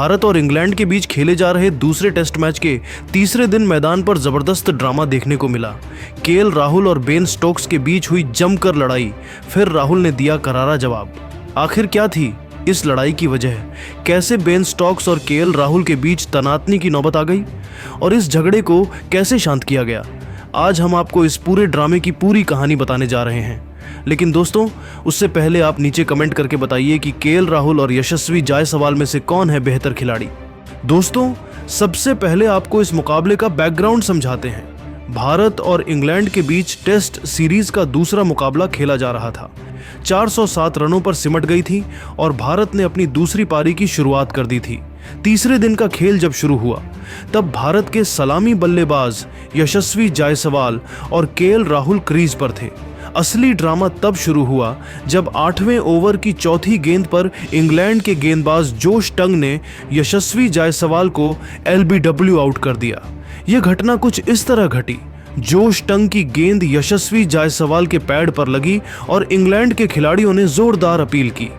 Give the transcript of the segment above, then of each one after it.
भारत और इंग्लैंड के बीच खेले जा रहे दूसरे टेस्ट मैच के तीसरे दिन मैदान पर जबरदस्त ड्रामा देखने को मिला। केएल राहुल और बेन स्टोक्स के बीच हुई जमकर लड़ाई, फिर राहुल ने दिया करारा जवाब। आखिर क्या थी इस लड़ाई की वजह? कैसे बेन स्टोक्स और केएल राहुल के बीच तनातनी की नौबत आ गई और इस झगड़े को कैसे शांत किया गया? आज हम आपको इस पूरे ड्रामे की पूरी कहानी बताने जा रहे हैं। लेकिन दोस्तों, उससे पहले आप नीचे कमेंट करके बताइए कि केएल राहुल और यशस्वी जायसवाल में से कौन है बेहतर खिलाड़ी। दोस्तों, सबसे पहले आपको इस मुकाबले का बैकग्राउंड समझाते हैं। भारत और इंग्लैंड के बीच टेस्ट सीरीज का दूसरा मुकाबला खेला जा रहा था। 407 रनों पर सिमट गई थी और भारत ने अपनी दूसरी पारी की शुरुआत कर दी थी। तीसरे दिन का खेल जब शुरू हुआ तब भारत के सलामी बल्लेबाज यशस्वी जायसवाल और केएल राहुल क्रीज पर थे। असली ड्रामा तब शुरू हुआ जब 8वें ओवर की चौथी गेंद पर इंग्लैंड के गेंदबाज जोश टंग ने यशस्वी जायसवाल को एलबीडब्ल्यू आउट कर दिया। यह घटना कुछ इस तरह घटी। जोश टंग की गेंद यशस्वी जायसवाल के पैड पर लगी और इंग्लैंड के खिलाड़ियों ने जोरदार अपील की।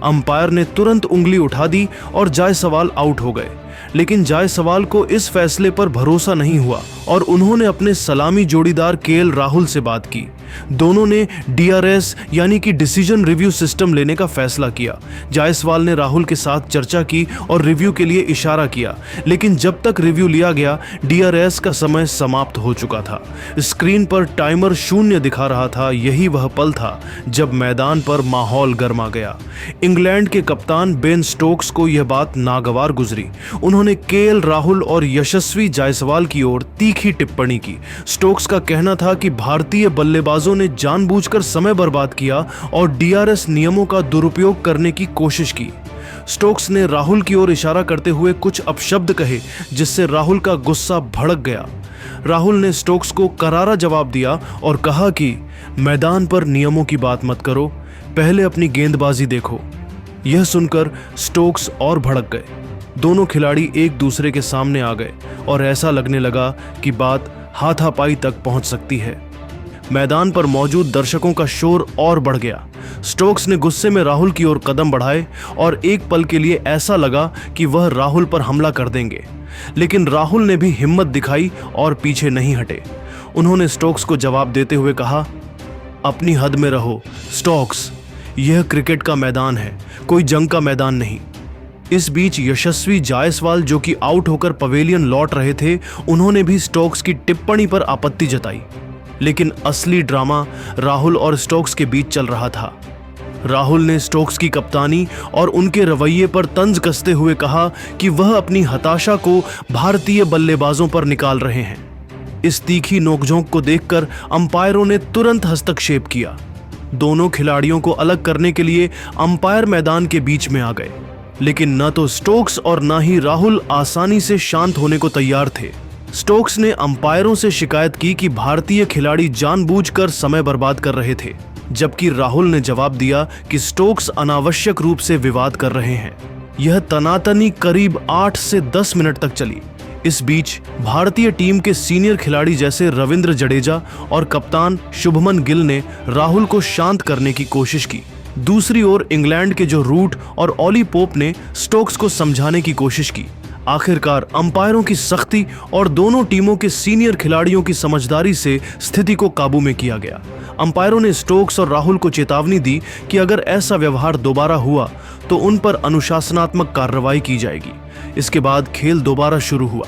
अंपायर ने तुरंत उंगली उठा दी और जायसवाल आउट हो गए। लेकिन जायसवाल को इस फैसले पर भरोसा नहीं हुआ और उन्होंने अपने सलामी जोड़ीदार केएल राहुल से बात की। दोनों ने डीआरएस यानी कि डिसीजन रिव्यू सिस्टम लेने का फैसला किया। जायसवाल ने राहुल के साथ चर्चा की और रिव्यू के लिए इशारा किया, लेकिन जब तक रिव्यू लिया गया डीआरएस का समय समाप्त हो चुका था। स्क्रीन पर टाइमर 0 दिखा रहा था। यही वह पल था जब मैदान पर माहौल गर्मा गया। इंग्लैंड के कप्तान बेन स्टोक्स को यह बात नागवार गुजरी। उन्होंने केएल राहुल और यशस्वी जायसवाल की ओर तीखी टिप्पणी की। स्टोक्स का कहना था कि भारतीय बल्लेबाजों ने जानबूझकर समय बर्बाद किया और डीआरएस नियमों का दुरुपयोग करने की कोशिश की। स्टोक्स ने राहुल की ओर इशारा करते हुए कुछ अपशब्द कहे, जिससे राहुल का गुस्सा भड़क गया। राहुल ने स्टोक्स को करारा जवाब दिया और कहा कि मैदान पर नियमों की बात मत करो, पहले अपनी गेंदबाजी देखो। यह सुनकर स्टोक्स और भड़क गए। दोनों खिलाड़ी एक दूसरे के सामने आ गए और ऐसा लगने लगा कि बात हाथापाई तक पहुंच सकती है। मैदान पर मौजूद दर्शकों का शोर और बढ़ गया। स्टोक्स ने गुस्से में राहुल की ओर कदम बढ़ाए और एक पल के लिए ऐसा लगा कि वह राहुल पर हमला कर देंगे, लेकिन राहुल ने भी हिम्मत दिखाई और पीछे नहीं हटे। उन्होंने स्टोक्स को जवाब देते हुए कहा, अपनी हद में रहो स्टोक्स, यह क्रिकेट का मैदान है, कोई जंग का मैदान नहीं। इस बीच यशस्वी जायसवाल, जो कि आउट होकर पवेलियन लौट रहे थे, उन्होंने भी स्टोक्स की टिप्पणी पर आपत्ति जताई। लेकिन असली ड्रामा राहुल और स्टोक्स के बीच चल रहा था। राहुल ने स्टोक्स की कप्तानी और उनके रवैये पर तंज कसते हुए कहा कि वह अपनी हताशा को भारतीय बल्लेबाजों पर निकाल रहे हैं। इस तीखी नोकझोंक को देखकर अंपायरों ने तुरंत हस्तक्षेप किया। दोनों खिलाड़ियों को अलग करने के लिए अंपायर मैदान के बीच में आ गए, लेकिन न तो स्टोक्स और न ही राहुल आसानी से शांत होने को तैयार थे। स्टोक्स ने अंपायरों से शिकायत की कि भारतीय खिलाड़ी जानबूझकर समय बर्बाद कर रहे थे, जबकि राहुल ने जवाब दिया कि स्टोक्स अनावश्यक रूप से विवाद कर रहे हैं। यह तनातनी करीब 8 से 10 मिनट तक चली। इस बीच भारतीय टीम के सीनियर खिलाड़ी जैसे रविंद्र जडेजा और कप्तान शुभमन गिल ने राहुल को शांत करने की कोशिश की। दूसरी ओर इंग्लैंड के जो रूट और ऑली पोप ने स्टोक्स को समझाने की कोशिश की। आखिरकार अंपायरों की सख्ती और दोनों टीमों के सीनियर खिलाड़ियों की समझदारी से स्थिति को काबू में किया गया। अंपायरों ने स्टोक्स और राहुल को चेतावनी दी कि अगर ऐसा व्यवहार दोबारा हुआ तो उन पर अनुशासनात्मक कार्रवाई की जाएगी। इसके बाद खेल दोबारा शुरू हुआ।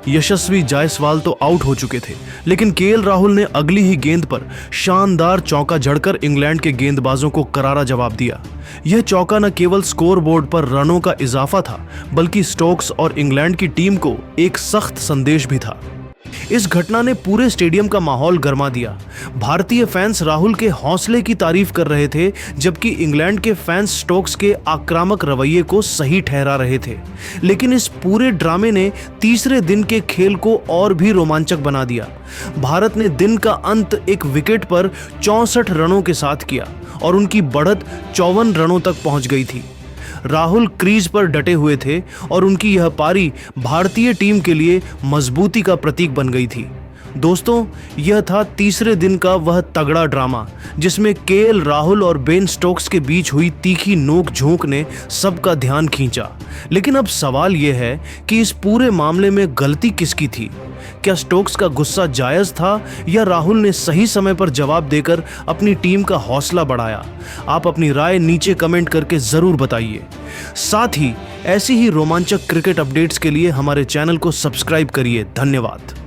यशस्वी जायसवाल तो आउट हो चुके थे, लेकिन केएल राहुल ने अगली ही गेंद पर शानदार चौका जड़कर इंग्लैंड के गेंदबाजों को करारा जवाब दिया। यह चौका न केवल स्कोरबोर्ड पर रनों का इजाफा था, बल्कि स्टोक्स और इंग्लैंड की टीम को एक सख्त संदेश भी था। इस घटना ने पूरे स्टेडियम का माहौल गरमा दिया। भारतीय फैंस राहुल के हौसले की तारीफ कर रहे थे, जबकि इंग्लैंड के फैंस स्टोक्स के आक्रामक रवैये को सही ठहरा रहे थे। लेकिन इस पूरे ड्रामे ने तीसरे दिन के खेल को और भी रोमांचक बना दिया। भारत ने दिन का अंत एक विकेट पर 64 रनों के साथ किया और उनकी बढ़त 54 रनों तक पहुंच गई थी। राहुल क्रीज पर डटे हुए थे और उनकी यह पारी भारतीय टीम के लिए मजबूती का प्रतीक बन गई थी। दोस्तों, यह था तीसरे दिन का वह तगड़ा ड्रामा जिसमें केएल राहुल और बेन स्टोक्स के बीच हुई तीखी नोक झोंक ने सबका ध्यान खींचा। लेकिन अब सवाल यह है कि इस पूरे मामले में गलती किसकी थी? क्या स्टोक्स का गुस्सा जायज था या राहुल ने सही समय पर जवाब देकर अपनी टीम का हौसला बढ़ाया? आप अपनी राय नीचे कमेंट करके जरूर बताइए। साथ ही ऐसी ही रोमांचक क्रिकेट अपडेट्स के लिए हमारे चैनल को सब्सक्राइब करिए। धन्यवाद।